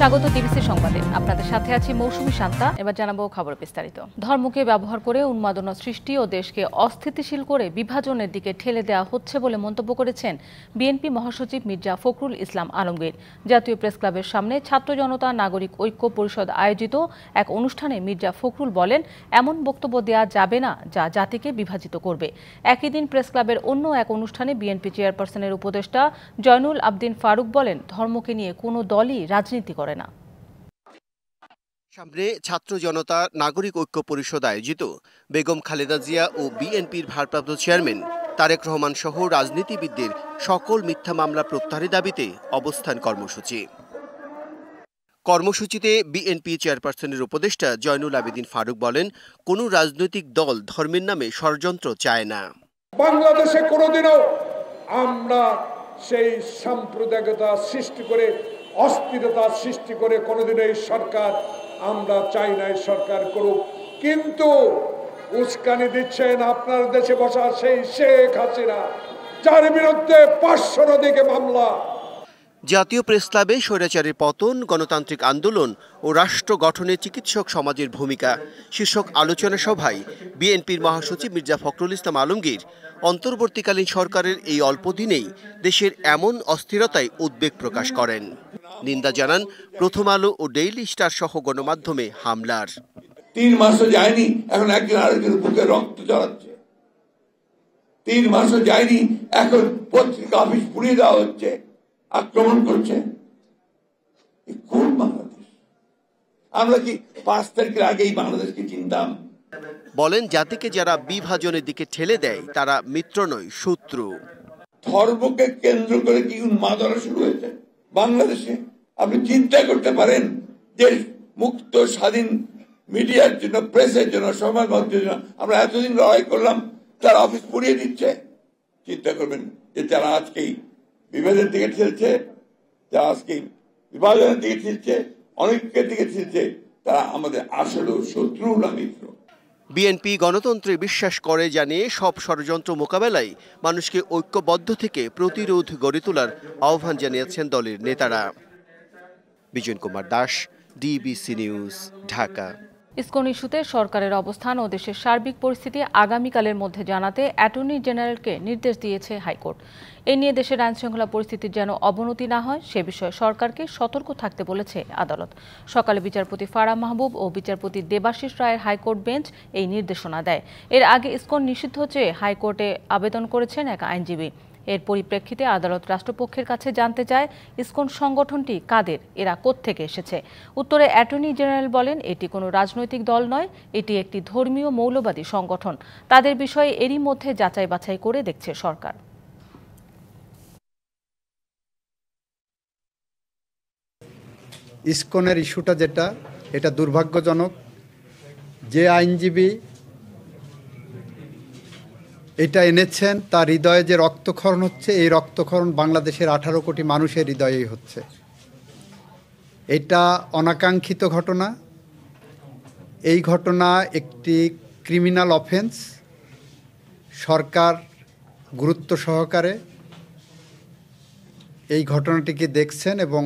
স্বাগত ডিবিসি সংবাদে। আপনাদের সাথে আছি মৌসুমী শান্তা। এবার জানাবো খবর বিস্তারিত। ধর্মকে ব্যবহার করে উন্মাদনা সৃষ্টি ও দেশকে অস্থিতিশীল করে বিভাজনের দিকে ঠেলে দেওয়া হচ্ছে বলে মন্তব্য করেছেন বিএনপি মহাসচিব মির্জা ফখরুল ইসলাম আলমগীর। জাতীয় প্রেস ক্লাবের সামনে ছাত্র জনতা নাগরিক ঐক্য পরিষদ আয়োজিত এক অনুষ্ঠানে মির্জা ফখরুল বলেন, এমন বক্তব্য দেওয়া যাবে না যা জাতিকে বিভাজিত করবে। একই দিন প্রেস ক্লাবের অন্য এক অনুষ্ঠানে বিএনপি চেয়ারপারসনের উপদেষ্টা জয়নুল আবদিন ফারুক বলেন, ধর্মকে নিয়ে কোনো দলই রাজনীতি করে না। সামনে ছাত্র জনতা নাগরিক ঐক্য পরিষদ আয়োজিত বেগম খালেদা জিয়া ও বিএনপির ভারপ্রাপ্ত চেয়ারম্যান তারেক রহমান সহ রাজনীতিবিদদের সকল মিথ্যা মামলা প্রত্যাহারের দাবিতে অবস্থান কর্মসূচিতে বিএনপি চেয়ারপারসনের উপদেষ্টা জয়নুল আবেদিন ফারুক বলেন, কোনো রাজনৈতিক দল ধর্মের নামে ষড়যন্ত্র চায় না। বাংলাদেশে কোনোদিনও আমরা সেই সাম্প্রদায়িকতা সৃষ্টি করে অস্থিরতা সৃষ্টি করে কোনোদিন এই সরকার আমরা চাই না এই সরকার করুক, কিন্তু উস্কানি দিচ্ছেন আপনার দেশে বসা সেই শেখ হাসিনা, যার বিরুদ্ধে 500 অধিক মামলা। জাতীয় প্রেস ক্লাবে স্বৈরাচারের পতন, গণতান্ত্রিক আন্দোলন ও রাষ্ট্র গঠনে চিকিৎসক সমাজের ভূমিকা শীর্ষক আলোচনা সভায় বিএনপির মহাসচিব মির্জা ফখরুল ইসলাম আলমগীর অন্তর্বর্তীকালীন সরকারের এই অল্প দিনেই দেশের এমন অস্থিরতায় উদ্বেগ প্রকাশ করেন। নিন্দা জানান প্রথম আলো ও ডেইলি স্টার সহ গণমাধ্যমে হামলার। 3 মাসও যায়নি, এখন একজন আরেকজনের বুকে রক্ত ঝরাচ্ছে। 3 মাসও যায়নি, এখন পত্রিকা অফিস পুড়িয়ে দেওয়া হচ্ছে, আক্রমণ করছে। কোন বাংলাদেশ? আমরা কি 5 তারিখের আগেই বাংলাদেশকে চিনতাম? বলেন, জাতিকে যারা বিভাজনের দিকে ঠেলে দেয় তারা মিত্র নয়, শত্রু। ধর্মকে কেন্দ্র করে কি উন্মাদনা শুরু হয়েছে বাংলাদেশে? আপনি চিন্তা করতে পারেন যে মুক্ত স্বাধীন মিডিয়ার জন্য, প্রেসের জন্য, সমাজ মাধ্যমের জন্য আমরা এতদিন লড়াই করলাম, তারা অফিস পুড়িয়ে দিচ্ছে। চিন্তা করবেন যে যারা আজকেই বিভেদের দিকে ঠেলছে, যারা আজকে বিভাজনের দিকে ঠেলছে, অনেকের দিকে ঠেলছে, তারা আমাদের আসলে শত্রু না মিত্র। বিএনপি গণতন্ত্রে বিশ্বাস করে জানিয়ে সব ষড়যন্ত্র মোকাবেলায় মানুষকে ঐক্যবদ্ধ থেকে প্রতিরোধ গড়ে তোলার আহ্বান জানিয়েছেন দলের নেতারা। Bijoy Kumar Das, DBC news, Dhaka. ইসকন ইস্যুতে সরকারের অবস্থান ও দেশের সার্বিক পরিস্থিতি আগামীকালের মধ্যে জানাতে অ্যাটর্নি জেনারেলকে নির্দেশ দিয়েছে হাইকোর্ট। এ নিয়ে দেশের আইনশৃঙ্খলা পরিস্থিতির যেন অবনতি না হয় সে বিষয়ে সরকারকে সতর্ক থাকতে বলেছে আদালত। সকালে বিচারপতি ফারাহ মাহবুব ও বিচারপতি দেবাশিস রায়ের হাইকোর্ট বেঞ্চ এই নির্দেশনা দেয়। এর আগে ইসকন নিষিদ্ধ চেয়ে হাইকোর্টে আবেদন করেছেন এক আইনজীবী। এর পরিপ্রেক্ষিতে আদালত রাষ্ট্রপক্ষের কাছে জানতে চায় ইসকন সংগঠনটি কাদের, এরা কোত্থেকে এসেছে। উত্তরে অ্যাটর্নি জেনারেল বলেন, এটি কোনো রাজনৈতিক দল নয়, এটি একটি ধর্মীয় মৌলবাদী সংগঠন। তাদের বিষয়ে এরই মধ্যে যাচাই বাছাই করে দেখছে সরকার। ইসকনের ইস্যুটা যেটা, এটা দুর্ভাগ্যজনক। যে আইনজীবী এটা এনেছেন তার হৃদয়ে যে রক্তক্ষরণ হচ্ছে, এই রক্তক্ষরণ বাংলাদেশের 18 কোটি মানুষের হৃদয়েই হচ্ছে। এটা অনাকাঙ্ক্ষিত ঘটনা। এই ঘটনা একটি ক্রিমিনাল অফেন্স। সরকার গুরুত্ব সহকারে এই ঘটনাটিকে দেখছেন এবং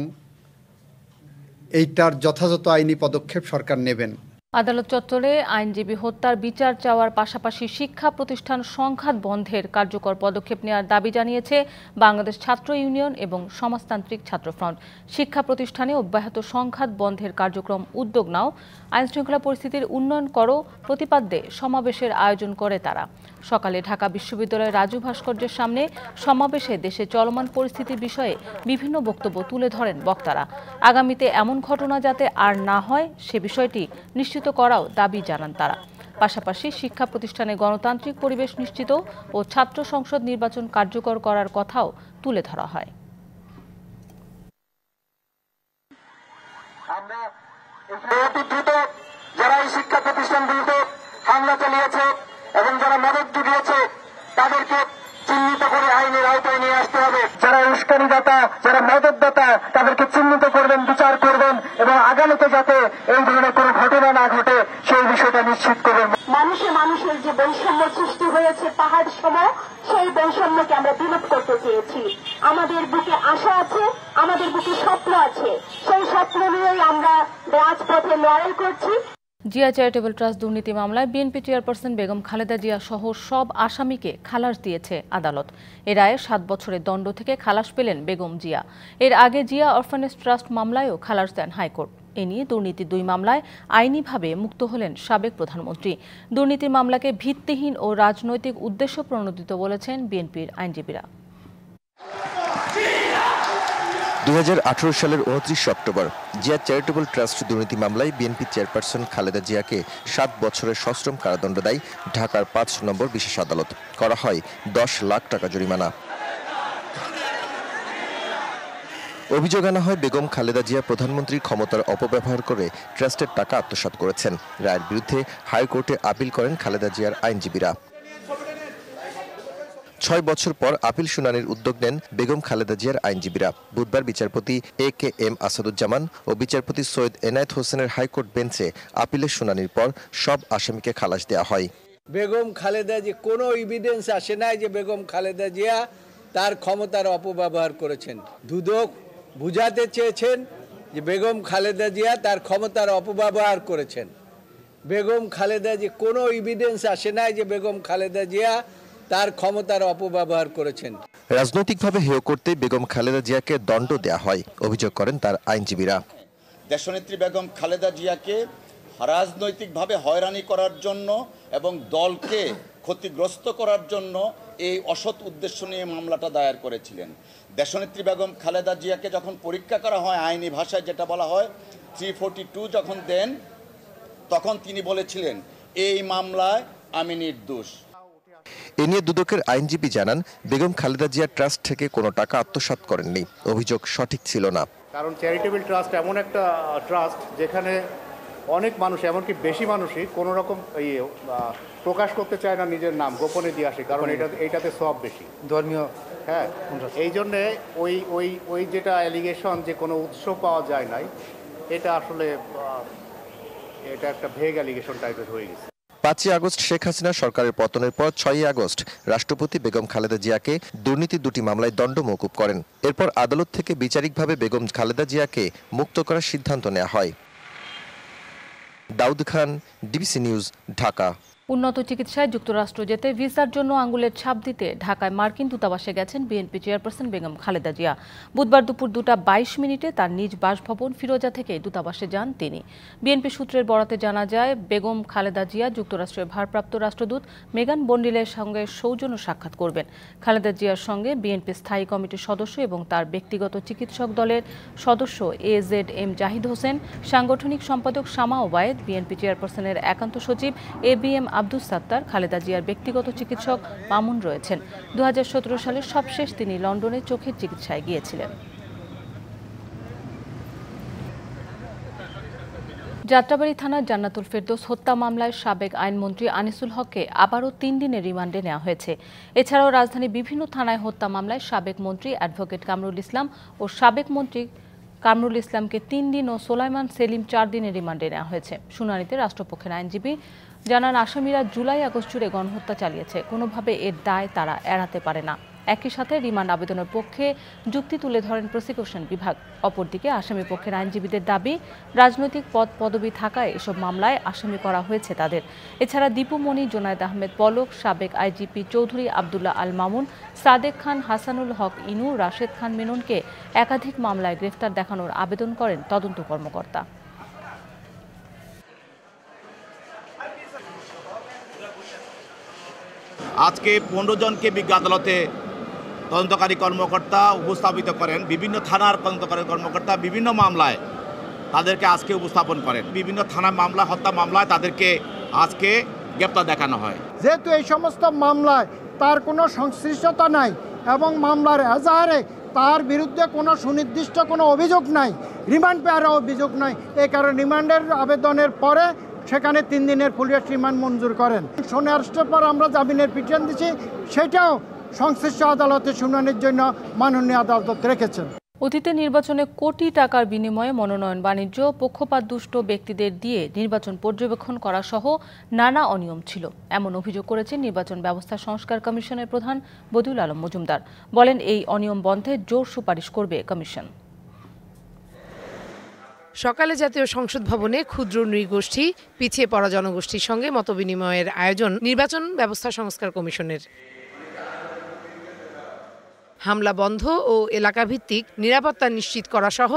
এইটার যথাযথ আইনি পদক্ষেপ সরকার নেবেন। আদালত চত্বরে আইনজীবী হত্যার বিচার চাওয়ার পাশাপাশি শিক্ষা প্রতিষ্ঠান সংঘাত বন্ধের কার্যকর পদক্ষেপ নেওয়ার দাবি জানিয়েছে বাংলাদেশ ছাত্র ইউনিয়ন এবং সমাজতান্ত্রিক ছাত্র ফ্রন্ট। শিক্ষা প্রতিষ্ঠানে অব্যাহত সংঘাত বন্ধের কার্যক্রম উদ্যোগ নাও, আইনশৃঙ্খলা পরিস্থিতির উন্নয়ন করো প্রতিপাদ্যে সমাবেশের আয়োজন করে তারা। সকালে ঢাকা বিশ্ববিদ্যালয়ের রাজু ভাস্কর্যের সামনে সমাবেশে দেশে চলমান পরিস্থিতির বিষয়ে বিভিন্ন বক্তব্য তুলে ধরেন বক্তারা। আগামীতে এমন ঘটনা যাতে আর না হয় সে বিষয়টি নিশ্চিত করাও দাবি জানান তারা। পাশাপাশি শিক্ষা প্রতিষ্ঠানে গণতান্ত্রিক পরিবেশ নিশ্চিত ও ছাত্র সংসদ নির্বাচন কার্যকর করার কথাও তুলে ধরা হয়। যারা এই শিক্ষা প্রতিষ্ঠানগুলোতে হামলা চালিয়েছে এবং যারা মদত জুগিয়েছে তাদেরকে চিহ্নিত করে আইনের আওতায় নিয়ে আসতে হবে। যারা উস্কানিদাতা, যারা মদতদাতা তাদেরকে চিহ্নিত করবেন, বিচার করবেন এবং আগামীতে যাতে এই ধরনের কোনো ঘটনা না ঘটে সেই বিষয়টা নিশ্চিত করবেন। মানুষের যে বৈষম্য সৃষ্টি হয়েছে পাহাড় সম, সেই বৈষম্যকে আমরা বিলোপ করতে পেয়েছি। আমাদের বুকে আশা আছে, আমাদের বুকে স্বপ্ন আছে, সেই স্বপ্ন নিয়েই আমরা রাজপথে লড়াই করছি। জিয়া চ্যারিটেবল ট্রাস্ট দুর্নীতি মামলায় বিএনপি চেয়ারপারসন বেগম খালেদা জিয়া সহ সব আসামিকে খালাস দিয়েছে আদালত। এর রায়ে 7 বছরের দণ্ড থেকে খালাস পেলেন বেগম জিয়া। এর আগে জিয়া অরফানেজ ট্রাস্ট মামলায়ও খালাস দেন হাইকোর্ট। এ নিয়ে দুর্নীতির 2 মামলায় আইনিভাবে মুক্ত হলেন সাবেক প্রধানমন্ত্রী। দুর্নীতির মামলাকে ভিত্তিহীন ও রাজনৈতিক উদ্দেশ্য প্রণোদিত বলেছেন বিএনপির আইনজীবীরা। 2018 সালের 29 অক্টোবর জিয়া চ্যারিটেবল ট্রাস্ট দুর্নীতি মামলায় বিএনপি চেয়ারপারসন খালেদা জিয়াকে 7 বছরের সশ্রম কারাদণ্ড দেয় ঢাকার 5 নম্বর বিশেষ আদালত। করা হয় 10 লাখ টাকা জরিমানা। অভিযোগ আনা হয় বেগম খালেদা জিয়া প্রধানমন্ত্রীর ক্ষমতার অপব্যবহার করে ট্রাস্টের টাকা আত্মসাৎ করেছেন। রায়ের বিরুদ্ধে হাইকোর্টে আপিল করেন খালেদা জিয়ার আইনজীবীরা। 6 বছর পর আপিল শুনানির উদ্যোগ নেন বেগম খালেদা জিয়ার আইনজীবীরা। বুধবার বিচারপতি AKM আসাদুজ্জামান ও বিচারপতি সৈয়দ এনায়েত হোসেনের হাইকোর্ট বেঞ্চে আপিলের শুনানির পর সব আসামিকে খালাস দেওয়া হয়। বেগম খালেদা জিয়া কোনো এভিডেন্স আসে নাই যে বেগম খালেদা জিয়া তার ক্ষমতার অপব্যবহার করেছেন। দুদক বুঝাতে চেয়েছেন যে বেগম খালেদা জিয়া তার ক্ষমতার অপব্যবহার করেছেন। বেগম খালেদা জিয়া কোনো এভিডেন্স আসে নাই যে বেগম খালেদা জিয়া তার ক্ষমতার অপব্যবহার করেছেন। রাজনৈতিকভাবে হেয় করতে বেগম খালেদা জিয়াকে দণ্ড দেওয়া হয়, অভিযোগ করেন তার আইনজীবীরা। দেশনেত্রী বেগম খালেদা জিয়াকে রাজনৈতিকভাবে হয়রানি করার জন্য এবং দলকে ক্ষতিগ্রস্ত করার জন্য এই অসৎ উদ্দেশ্য নিয়ে মামলাটা দায়ের করেছিলেন। দেশনেত্রী বেগম খালেদা জিয়াকে যখন পরীক্ষা করা হয়, আইনি ভাষায় যেটা বলা হয় 342 যখন দেন, তখন তিনি বলেছিলেন এই মামলায় আমি নির্দোষ। এ নিয়ে দুদকের আইনজীবী জানান বেগম খালেদা জিয়া ট্রাস্ট থেকে কোনো টাকা আত্মসাৎ করেননি, অভিযোগ সঠিক ছিল না। কারণ চ্যারিটেবল ট্রাস্ট এমন একটা ট্রাস্ট যেখানে অনেক মানুষ, এমনকি বেশি মানুষই কোনো রকম প্রকাশ করতে চায় না নিজের নাম, গোপনে দিয়ে আসে, কারণ এইটাতে সব বেশি ধর্মীয়। হ্যাঁ, এই জন্যে ওই যেটা অ্যালিগেশন যে কোনো উৎস পাওয়া যায় নাই, এটা আসলে এটা একটা ভেগ অ্যালিগেশন টাইপের হয়ে গেছে। 5 আগস্ট শেখ হাসিনা সরকারের পতনের পর 6 আগস্ট রাষ্ট্রপতি বেগম খালেদা জিয়াকে দুর্নীতির 2টি মামলায় দণ্ড মওকুফ করেন। এরপর আদালত থেকে বিচারিকভাবে বেগম খালেদা জিয়াকে মুক্ত করার সিদ্ধান্ত নেওয়া হয়। Daud Khan, DBC news, Dhaka. উন্নত চিকিৎসায় যুক্তরাষ্ট্র যেতে ভিসার জন্য আঙুলের ছাপ দিতে ঢাকায় মার্কিন দূতাবাসে গেছেন বিএনপি চেয়ারপারসন বেগম খালেদা জিয়া। বুধবার দুপুর 2:22 তার নিজ বাসভবন ফিরোজা থেকে দূতাবাসে যান তিনি। বিএনপি সূত্রের বরাতে জানা যায়, বেগম খালেদা জিয়া যুক্তরাষ্ট্রের ভারপ্রাপ্ত রাষ্ট্রদূত মেগান বন্ডিলের সঙ্গে সৌজন্য সাক্ষাৎ করবেন। খালেদা জিয়ার সঙ্গে বিএনপি স্থায়ী কমিটির সদস্য এবং তার ব্যক্তিগত চিকিৎসক দলের সদস্য AZM জাহিদ হোসেন, সাংগঠনিক সম্পাদক শামা ওবায়েদ, বিএনপি চেয়ারপারসনের একান্ত সচিব ABM আব্দুস সাত্তার, খালেদা জিয়ার ব্যক্তিগত চিকিৎসক মামুন রয়েছেন। 2017 সালে সবশেষ তিনি লন্ডনে চোখের চিকিৎসায় গিয়েছিলেন। যাত্রাবাড়ী থানার জান্নাতুল ফেরদৌস হত্যা মামলায় সাবেক আইনমন্ত্রী আনিসুল হককে আবারও 3 দিনের রিমান্ডে নেওয়া হয়েছে। এছাড়াও রাজধানীর বিভিন্ন থানায় হত্যা মামলায় সাবেক মন্ত্রী অ্যাডভোকেট কামরুল ইসলাম ও সাবেক মন্ত্রী কামরুল ইসলামকে 3 দিন ও সোলাইমান সেলিম 4 দিনের রিমান্ডে নেওয়া হয়েছে। শুনানিতে রাষ্ট্রপক্ষের আইনজীবী জানান, আসামিরা জুলাই-আগস্ট জুড়ে গণহত্যা চালিয়েছে, কোনোভাবে এর দায় তারা এড়াতে পারে না। একই সাথে রিমান্ড আবেদনের পক্ষে যুক্তি তুলে ধরেন প্রসিকিউশন বিভাগ। অপরদিকে আসামি পক্ষের আইনজীবীদের দাবি, রাজনৈতিক পদ পদবি থাকায় এসব মামলায় আসামি করা হয়েছে তাদের। এছাড়া দীপু মনি, জোনায়েদ আহমেদ পলক, সাবেক IGP চৌধুরী আবদুল্লাহ আল মামুন, সাদেক খান, হাসানুল হক ইনু, রাশেদ খান মিননকে একাধিক মামলায় গ্রেফতার দেখানোর আবেদন করেন তদন্ত কর্মকর্তা। আজকে 15 জনকে বিজ্ঞ আদালতে তদন্তকারী কর্মকর্তা উপস্থাপিত করেন। বিভিন্ন থানার তদন্তকারী কর্মকর্তা বিভিন্ন মামলায় তাদেরকে আজকে উপস্থাপন করেন। বিভিন্ন থানা মামলা, হত্যা মামলায় তাদেরকে আজকে গ্রেপ্তার দেখানো হয়। যেহেতু এই সমস্ত মামলায় তার কোনো সংশ্লিষ্টতা নাই এবং মামলার এজাহারে তার বিরুদ্ধে কোনো সুনির্দিষ্ট কোনো অভিযোগ নাই, রিমান্ড পেয়ার অভিযোগ নাই, এই কারণে রিমান্ডের আবেদনের পরে সেখানে 3 দিনের পুলিশ রিমান্ড মঞ্জুর করেন। শনি আসবার পর আমরা জামিনের পিটিশন দিচ্ছি, সেটাও সংশ্লিষ্ট আদালতে শুনানির জন্য মাননীয় আদালত রেখেছেন। অতীতে নির্বাচনে কোটি টাকার বিনিময়ে মনোনয়ন বাণিজ্য, পক্ষপাতদুষ্ট ব্যক্তিদের দিয়ে নির্বাচন পর্যবেক্ষণ করা সহ নানা অনিয়ম ছিল, এমন অভিযোগ করেছেন নির্বাচন ব্যবস্থা সংস্কার কমিশনের প্রধান বদিউল আলম মজুমদার। বলেন, এই অনিয়ম বন্ধে জোর সুপারিশ করবে কমিশন। সকালে জাতীয় সংসদ ভবনে ক্ষুদ্র নৃগোষ্ঠী, পিছিয়ে পড়া জনগোষ্ঠীর সঙ্গে মতবিনিময়ের আয়োজন নির্বাচন ব্যবস্থা সংস্কার কমিশনের। হামলা বন্ধ ও এলাকাভিত্তিক নিরাপত্তা নিশ্চিত করা সহ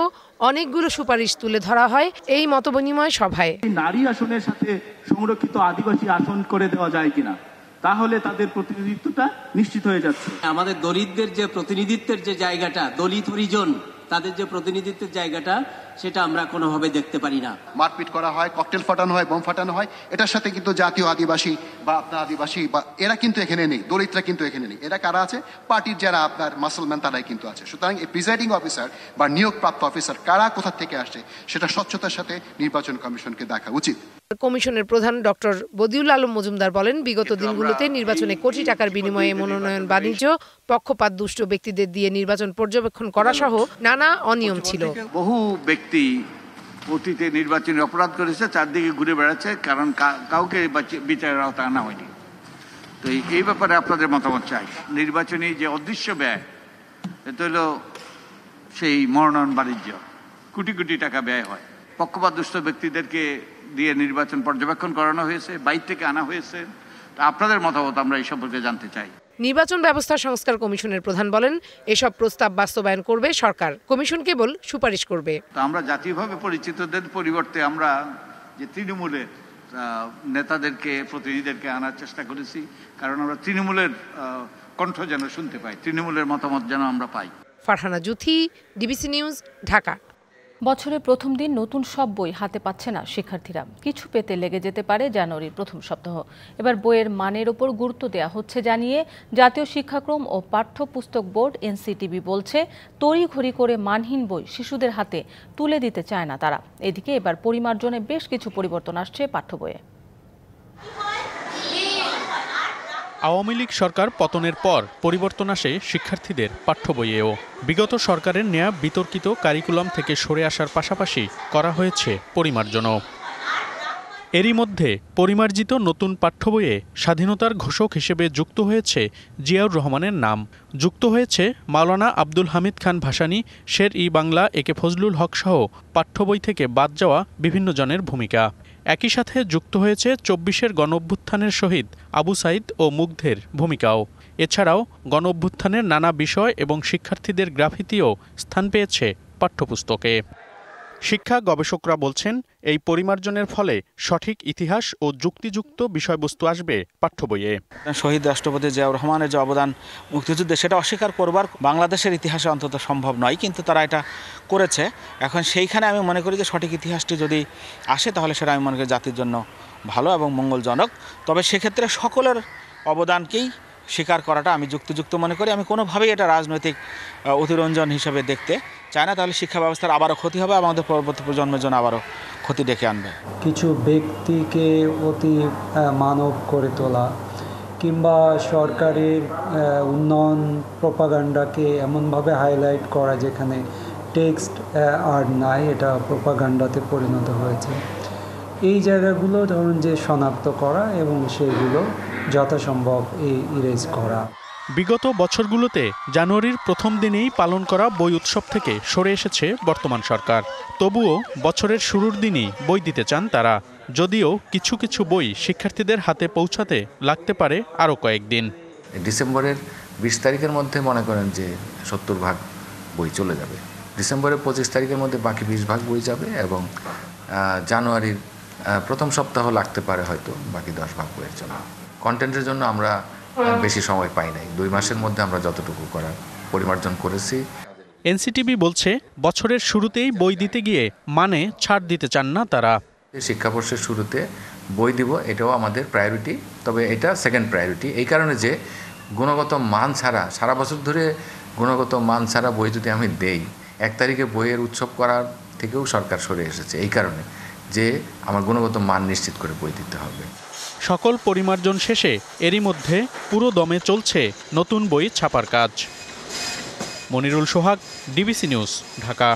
অনেকগুলো সুপারিশ তুলে ধরা হয় এই মতবিনিময় সভায়। নারী আসনের সাথে সংরক্ষিত আদিবাসী আসন করে দেওয়া যায় কিনা, তাহলে তাদের প্রতিনিধিত্বটা নিশ্চিত হয়ে যাচ্ছে। আমাদের দলিতদের যে প্রতিনিধিত্বের যে জায়গাটা, দলিত হরিজন তাদের যে প্রতিনিধিত্বের জায়গাটা, সেটা আমরা কোনোভাবে দেখতে পারি না। মারপিট করা হয়, ককটেল ফাটানো হয়, বোম ফাটানো হয়, এটার সাথে কিন্তু জাতীয় আদিবাসী বা আপনার আদিবাসী বা এরা কিন্তু এখানে নেই, দলিতরা কিন্তু এখানে নেই। এরা কারা আছে? পার্টির যারা আপনার মাসলম্যান তারাই কিন্তু আছে। সুতরাং এই প্রিজাইডিং অফিসার বা নিয়োগপ্রাপ্ত অফিসার কারা কোথা থেকে আসছে সেটা স্বচ্ছতার সাথে নির্বাচন কমিশনকে দেখা উচিত। কমিশনের প্রধান ডক্টর বদিউল আলম মজুমদার বলেন, বিগত দিনগুলোতে নির্বাচনে কোটি টাকার বিনিময়ে মনোনয়ন বাণিজ্য, পক্ষপাত দুষ্ট ব্যক্তিদের দিয়ে নির্বাচন পর্যবেক্ষণ করা সহ নানা অনিয়ম ছিল। বহু ব্যক্তি অতীতে নির্বাচনী অপরাধ করেছে, চারদিকে ঘুরে বেড়াচ্ছে, কারণ কাউকে বিচারের আওতা আনা হয়নি। তো এই ব্যাপারে আপনাদের মতামত চাই। নির্বাচনী যে অদৃশ্য ব্যয়, এটা হলো সেই মনোনয়ন বাণিজ্য, কোটি কোটি টাকা ব্যয় হয়। পক্ষপাত দুষ্ট ব্যক্তিদেরকে দিয়ে নির্বাচন পর্যবেক্ষণ করানো হয়েছে, বাইরে থেকে আনা হয়েছে। তা আপনাদের মতামত আমরা এই সম্পর্কে জানতে চাই। নির্বাচন ব্যবস্থা সংস্কার কমিশনের প্রধান বলেন, এসব প্রস্তাব বাস্তবায়ন করবে সরকার, কমিশন কেবল সুপারিশ করবে। তো আমরা জাতীয়ভাবে পরিচিতদের পরিবর্তে আমরা যে তৃণমূলের নেতাদেরকে, প্রতিনিধিদেরকে আনার চেষ্টা করেছি, কারণ আমরা তৃণমূলের কণ্ঠ যেন শুনতে পাই, তৃণমূলের মতামত যেন আমরা পাই। Farhana Juthi, DBC news, Dhaka. বছরের প্রথম দিন নতুন সব বই হাতে পাচ্ছে না শিক্ষার্থীরা। কিছু পেতে লেগে যেতে পারে জানুয়ারির প্রথম সপ্তাহ। এবার বইয়ের মানের ওপর গুরুত্ব দেওয়া হচ্ছে জানিয়ে জাতীয় শিক্ষাক্রম ও পাঠ্যপুস্তক বোর্ড এনসিটিবি বলছে, তড়িঘড়ি করে মানহীন বই শিশুদের হাতে তুলে দিতে চায় না তারা। এদিকে এবার পরিমার্জনে বেশ কিছু পরিবর্তন আসছে পাঠ্য বইয়ে। আওয়ামী লীগ সরকার পতনের পর পরিবর্তন আসে শিক্ষার্থীদের পাঠ্য বইয়েও। বিগত সরকারের নেয়া বিতর্কিত কারিকুলাম থেকে সরে আসার পাশাপাশি করা হয়েছে পরিমার্জনও। এরই মধ্যে পরিমার্জিত নতুন পাঠ্য বইয়ে স্বাধীনতার ঘোষক হিসেবে যুক্ত হয়েছে জিয়াউর রহমানের নাম, যুক্ত হয়েছে মাওলানা আব্দুল হামিদ খান ভাসানী, শের-ই-বাংলা একে ফজলুল হক সহ পাঠ্য বই থেকে বাদ যাওয়া বিভিন্ন জনের ভূমিকা। একই সাথে যুক্ত হয়েছে ২৪-এর গণঅভ্যুত্থানের শহীদ আবু সাইদ ও মুগ্ধের ভূমিকাও। এছাড়াও গণঅভ্যুত্থানের নানা বিষয় এবং শিক্ষার্থীদের গ্রাফিতিও স্থান পেয়েছে পাঠ্যপুস্তকে। শিক্ষা গবেষকরা বলছেন, এই পরিমার্জনের ফলে সঠিক ইতিহাস ও যুক্তিযুক্ত বিষয়বস্তু আসবে পাঠ্য বইয়ে। শহীদ রাষ্ট্রপতি জিয়াউর রহমানের যে অবদান মুক্তিযুদ্ধে, সেটা অস্বীকার করবার বাংলাদেশের ইতিহাসে অন্তত সম্ভব নয়, কিন্তু তারা এটা করেছে। এখন সেইখানে আমি মনে করি যে সঠিক ইতিহাসটি যদি আসে, তাহলে সেটা আমি মনে করি জাতির জন্য ভালো এবং মঙ্গলজনক। তবে সেক্ষেত্রে সকলের অবদানকেই স্বীকার করাটা আমি যুক্তিযুক্ত মনে করি। আমি কোনোভাবেই এটা রাজনৈতিক অতিরঞ্জন হিসেবে দেখতে চাই না, তাহলে শিক্ষা ব্যবস্থার আবারও ক্ষতি হবে, আমাদের পরবর্তী প্রজন্মের জন্য আবারও ক্ষতি ডেকে আনবে। কিছু ব্যক্তিকে অতি মানব করে তোলা কিংবা সরকারের উন্নয়ন প্রোপাগান্ডাকে এমনভাবে হাইলাইট করা যেখানে টেক্সট আর নাই, এটা প্রোপাগান্ডাতে পরিণত হয়েছে। এই জায়গাগুলো ধরুন যে শনাক্ত করা এবং সেগুলো যথাসম্ভব ইরেজ করা। বিগত বছরগুলোতে জানুয়ারির প্রথম দিনেই পালন করা বই উৎসব থেকে সরে এসেছে বর্তমান সরকার। তবুও বছরের শুরুর দিনই বই দিতে চান তারা, যদিও কিছু কিছু বই শিক্ষার্থীদের হাতে পৌঁছাতে লাগতে পারে আরও কয়েকদিন। ডিসেম্বরের ২০ তারিখের মধ্যে মনে করেন যে ৭০ ভাগ বই চলে যাবে, ডিসেম্বরের ২৫ তারিখের মধ্যে বাকি ২০ ভাগ বই যাবে, এবং জানুয়ারির প্রথম সপ্তাহ লাগতে পারে হয়তো বাকি ১০ ভাগ বইয়ের জন্য। কন্টেন্টের জন্য আমরা বেশি সময় পাই নাই, ২ মাসের মধ্যে আমরা যতটুকু করার পরিমার্জন করেছি। এনসিটিবি বলছে, বছরের শুরুতেই বই দিতে গিয়ে মানে ছাড় দিতে চান না তারা। শিক্ষাবর্ষের শুরুতে বই দিব, এটাও আমাদের প্রায়োরিটি, তবে এটা সেকেন্ড প্রায়োরিটি এই কারণে যে গুণগত মান ছাড়া, সারা বছর ধরে গুণগত মান ছাড়া বই যদি আমি দেই, ১ তারিখে বইয়ের উৎসব করার থেকেও সরকার সরে এসেছে এই কারণে যে আমার গুণগত মান নিশ্চিত করে বই দিতে হবে। সকল পরিমার্জন শেষে এরই মধ্যে পুরো দমে চলছে নতুন বই ছাপার কাজ। মনিরুল সোহাগ, ডিবিসি নিউজ, ঢাকা।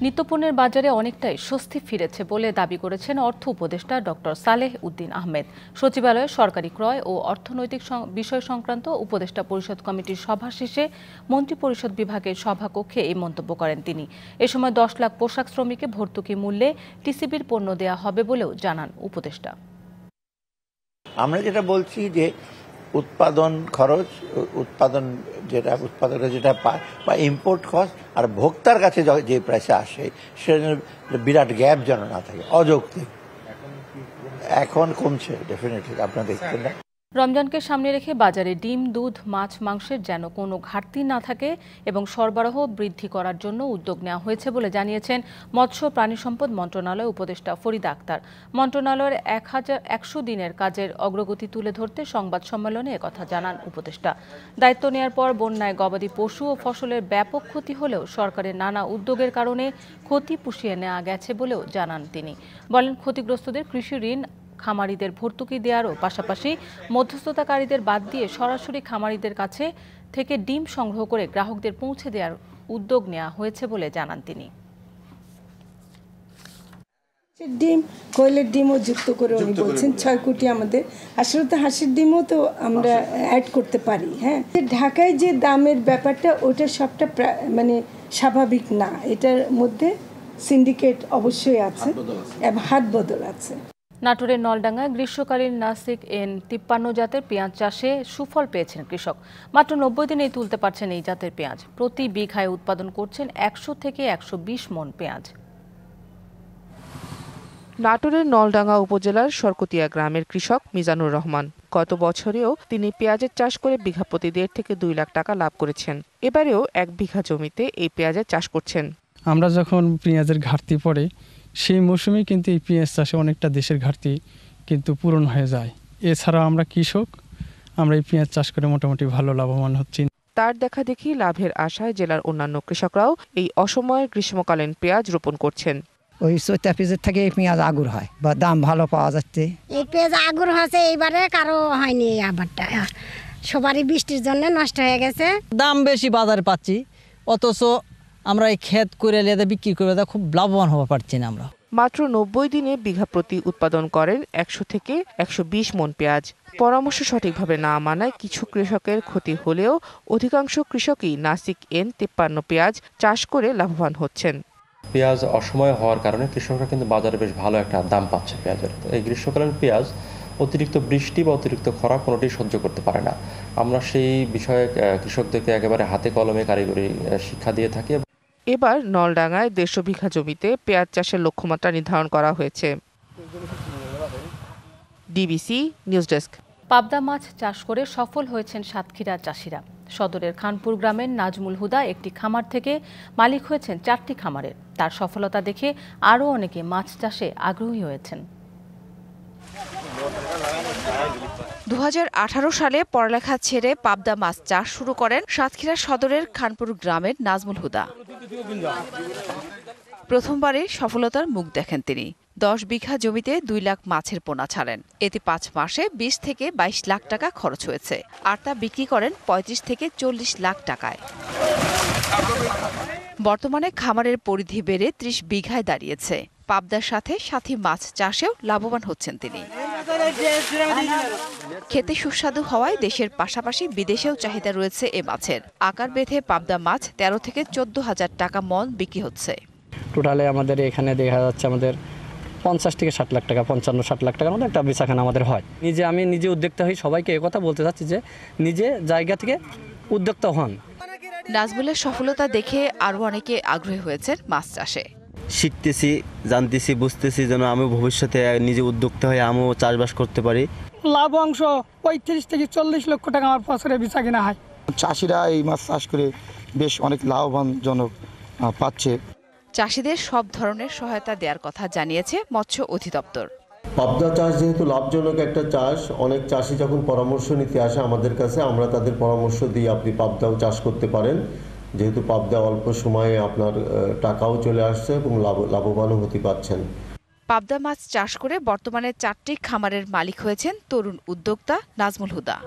নিত্যপণ্যের বাজারে অনেকটাই স্বস্তি ফিরেছে বলে দাবি করেছেন অর্থ উপদেষ্টা ডক্টর সালেহ উদ্দিন আহমেদ। সচিবালয়ে সরকারি ক্রয় ও অর্থনৈতিক বিষয় সংক্রান্ত উপদেষ্টা পরিষদ কমিটির সভা শেষে মন্ত্রিপরিষদ বিভাগের সভাকক্ষে এই মন্তব্য করেন তিনি। এ সময় 10 লাখ পোশাক শ্রমিককে ভর্তুকি মূল্যে টিসিবির পণ্য দেওয়া হবে বলেও জানান উপদেষ্টা। আমরা যেটা বলছি যে উৎপাদন খরচ, উৎপাদকরা যেটা পায় বা ইম্পোর্ট কস্ট আর ভোক্তার কাছে যে প্রাইসে আসে সেটা বিরাট গ্যাপ যেন না থাকে, অযৌক্তিক। এখন কমছে ডেফিনেটলি, আপনারা দেখছেন না। রমজানকে সামনে রেখে বাজারে ডিম, দুধ, মাছ, মাংসের যেন কোনো ঘাটতি না থাকে এবং সরবরাহ বৃদ্ধি করার জন্য উদ্যোগ নেওয়া হয়েছে বলে জানিয়েছেন মৎস্য প্রাণী সম্পদ মন্ত্রণালয় উপদেষ্টা ফরিদা আক্তার। মন্ত্রণালয়ের 100 দিনের কাজের অগ্রগতি তুলে ধরতে সংবাদ সম্মেলনে একথা জানান উপদেষ্টা। দায়িত্ব নেওয়ার পর বন্যায় গবাদি পশু ও ফসলের ব্যাপক ক্ষতি হলেও সরকারের নানা উদ্যোগের কারণে ক্ষতি পুষিয়ে নেওয়া গেছে বলেও জানান তিনি। বলেন, ক্ষতিগ্রস্তদের কৃষি ঋণ খামারিদের ভর্তুকি দেওয়ারও পাশাপাশি মধ্যস্থতাকারীদের বাদ দিয়ে সরাসরি খামারিদের কাছে থেকে ডিম সংগ্রহ করে গ্রাহকদের পৌঁছে দেওয়ার উদ্যোগ নেওয়া হয়েছে বলে জানান তিনি। ডিম, কোয়েলের ডিমও যুক্ত করে উনি বলছেন 6 কোটি আমাদের। আসলে তো হাঁসের ডিমও তো আমরা অ্যাড করতে পারি। হ্যাঁ, ঢাকায় যে দামের ব্যাপারটা ওটা সবটা মানে স্বাভাবিক না, এটার মধ্যে সিন্ডিকেট অবশ্যই আছে এবং হাত বদল আছে। নাটোরের নলডাঙ্গায় গ্রীষ্মকালীন নাসিক এন 53 জাতের পেঁয়াজ চাষে সুফল পেয়েছেন কৃষক। মাত্র 90 দিনেই তুলতে পারছেন এই জাতের পেঁয়াজ। প্রতি বিঘায় উৎপাদন করছেন 100 থেকে 120 মণ পেঁয়াজ। নাটোরের নলডাঙ্গা উপজেলার সরকতিয়া গ্রামের কৃষক মিজানুর রহমান গত বছরেও তিনি পেঁয়াজের চাষ করে বিঘা প্রতি 1.5 থেকে 2 লাখ টাকা লাভ করেছেন। এবারেও 1 বিঘা জমিতে এই পেঁয়াজের চাষ করছেন। আমরা যখন পেঁয়াজের ঘাটতি পড়ে সেই মৌসুমে কিন্তু এই পেঁয়াজ চাষে অনেকটা দেশের ঘাটতি কিন্তু পূরণ হয়ে যায়। এছাড়া আমরা কৃষক, আমরা এই পেঁয়াজ চাষ করে মোটামুটি ভালো লাভবান হচ্ছি। তার দেখা দেখি লাভের আশায় জেলার অন্যান্য কৃষকরাও এই অসময়ে গ্রীষ্মকালীন পেঁয়াজ রোপণ করছেন। ওই চৈতা পেঁয়াজের থেকে এই পেঁয়াজ আগুর হয় বা দাম ভালো পাওয়া যাচ্ছে। এই পেঁয়াজ আগুর হয়েছে, এইবারে কারো হয়নি। এই আবারটা সবারই বৃষ্টির জন্য নষ্ট হয়ে গেছে। দাম বেশি বাজারে পাচ্ছি, অথচ আমরা এই ক্ষেত করে লেদে বিক্রি করে খুব লাভবান হতে পারছি না। আমরা মাত্র 90 দিনে বিঘা প্রতি উৎপাদন করেন 100 থেকে 120 মণ পেঁয়াজ। পরামর্শ সঠিকভাবে না মানায় কিছু কৃষকের ক্ষতি হলেও অধিকাংশ কৃষকই নাসিক এন 53 পেঁয়াজ চাষ করে লাভবান হচ্ছেন। পেঁয়াজ অসময় হওয়ার কারণে কৃষকরা কিন্তু বাজারে বেশ ভালো একটা দাম পাচ্ছে পেঁয়াজের। এই গ্রীষ্মকালীন পেঁয়াজ অতিরিক্ত বৃষ্টি বা অতিরিক্ত খরা কোনোটি সহ্য করতে পারে না। আমরা সেই বিষয়ে কৃষকদেরকে একেবারে হাতে কলমে কারিগরি শিক্ষা দিয়ে থাকি। এবার নলডাঙ্গায় 150 বিঘা জমিতে পেঁয়াজ চাষের লক্ষ্যমাত্রা নির্ধারণ করা হয়েছে। DBC news desk. পাবদা মাছ চাষ করে সফল হয়েছেন সাতক্ষীরার চাষিরা। সদরের খানপুর গ্রামের নাজমুল হুদা একটি খামার থেকে মালিক হয়েছেন 4টি খামারের। তার সফলতা দেখে আরও অনেকে মাছ চাষে আগ্রহী হয়েছেন। 2018 সালে পড়ালেখা ছেড়ে পাবদা মাছ চাষ শুরু করেন সাতক্ষীরা সদরের খানপুর গ্রামের নাজমুল হুদা। প্রথমবারে সফলতার মুখ দেখেন তিনি। 10 বিঘা জমিতে 2 লাখ মাছের পোনা ছাড়েন। এতে 5 মাসে 20 থেকে 22 লাখ টাকা খরচ হয়েছে, আর তা বিক্রি করেন 35 থেকে 40 লাখ টাকায়। বর্তমানে খামারের পরিধি বেড়ে 30 বিঘায় দাঁড়িয়েছে। পাবদার সাথে সাথী মাছ চাষেও লাভবান হচ্ছেন তিনি। খেতে সুস্বাদু হওয়ায় দেশের পাশাপাশি বিদেশেও চাহিদা রয়েছে এ মাছের। আকার বেঁধে পাবদা মাছ 13 থেকে 14,000 টাকা মণ বিক্রি হচ্ছে। টোটালে আমাদের এখানে দেখা যাচ্ছে আমাদের 50 থেকে 60 লাখ টাকা, 55-60 লাখ টাকার মধ্যে একটা বেচাকেনা আমাদের হয়। আমি নিজে উদ্যোক্তা হই, সবাইকে একথা বলতে চাচ্ছি যে নিজে জায়গা থেকে উদ্যোক্তা হন। নাজমুলের সফলতা দেখে আরও অনেকে আগ্রহী হয়েছেন মাছ চাষে। শিখতেছি, জানতেছি, বুঝতেছি যেন আমি ভবিষ্যতে নিজে উদ্যোক্তা হয়ে আমিও চাষবাস করতে পারি। লাভ অংশ 35 থেকে 40 লক্ষ টাকা আমার বছরে বেচাকেনা হয়। চাষিরা এই মাছ চাষ করে বেশ অনেক লাভবানজনক পাচ্ছে। চাষিদের সব ধরনের সহায়তা দেওয়ার কথা জানিয়েছে মৎস্য অধিদপ্তর। পাবদা চাষ যেহেতু লাভজনক একটা চাষ, অনেক চাষি যখন পরামর্শ নিতে আসে আমাদের কাছে, আমরা তাদের পরামর্শ দিই আপনি পাবদাও চাষ করতে পারেন, যেহেতু পাবদা অল্প সময়ে আপনার টাকাও চলে আসছে এবং লাভবানও হতে পারছেন। পাবদা মাছ চাষ করে বর্তমানে 4টি খামারের মালিক হয়েছেন তরুণ উদ্যোক্তা Nazmul Huda.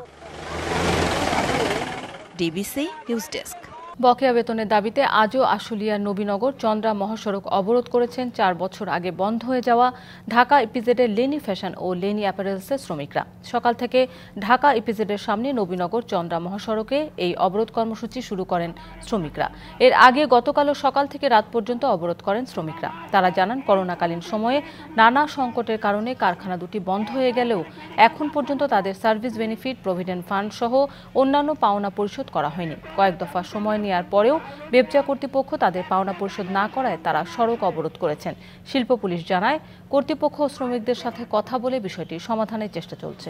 DBC news desk. বকেয়া বেতনের দাবিতে আজও আশুলিয়ার নবীনগর চন্দ্রা মহাসড়ক অবরোধ করেছেন 4 বছর আগে বন্ধ হয়ে যাওয়া ঢাকা ইপিজেডের লেনি ফ্যাশন ও লেনি অ্যাপারেলসের শ্রমিকরা। সকাল থেকে ঢাকা ইপিজেডের সামনে নবীনগর চন্দ্রা মহাসড়কে এই অবরোধ কর্মসূচি শুরু করেন শ্রমিকরা। এর আগে গতকালও সকাল থেকে রাত পর্যন্ত অবরোধ করেন শ্রমিকরা। তারা জানান, করোনাকালীন সময়ে নানা সংকটের কারণে কারখানা দুটি বন্ধ হয়ে গেলেও এখন পর্যন্ত তাদের সার্ভিস বেনিফিট, প্রভিডেন্ট ফান্ড সহ অন্যান্য পাওনা পরিশোধ করা হয়নি। কয়েক দফা সময় নেওয়ার পরেও বেবজা কর্তৃপক্ষ তাদের পাওনা পরিশোধ না করায় তারা সড়ক অবরোধ করেছেন। শিল্প পুলিশ জানায়, কর্তৃপক্ষ ও শ্রমিকদের সাথে কথা বলে বিষয়টি সমাধানের চেষ্টা চলছে।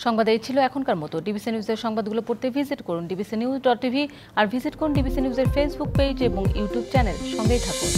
সংবাদ এই ছিল এখনকার মতো। ডিবিসি নিউজের সংবাদগুলো পড়তে ভিজিট করুন dbcnews.tv আর ভিজিট করুন ডিবিসি নিউজের ফেসবুক পেজ এবং ইউটিউব চ্যানেল। সঙ্গেই থাকুন।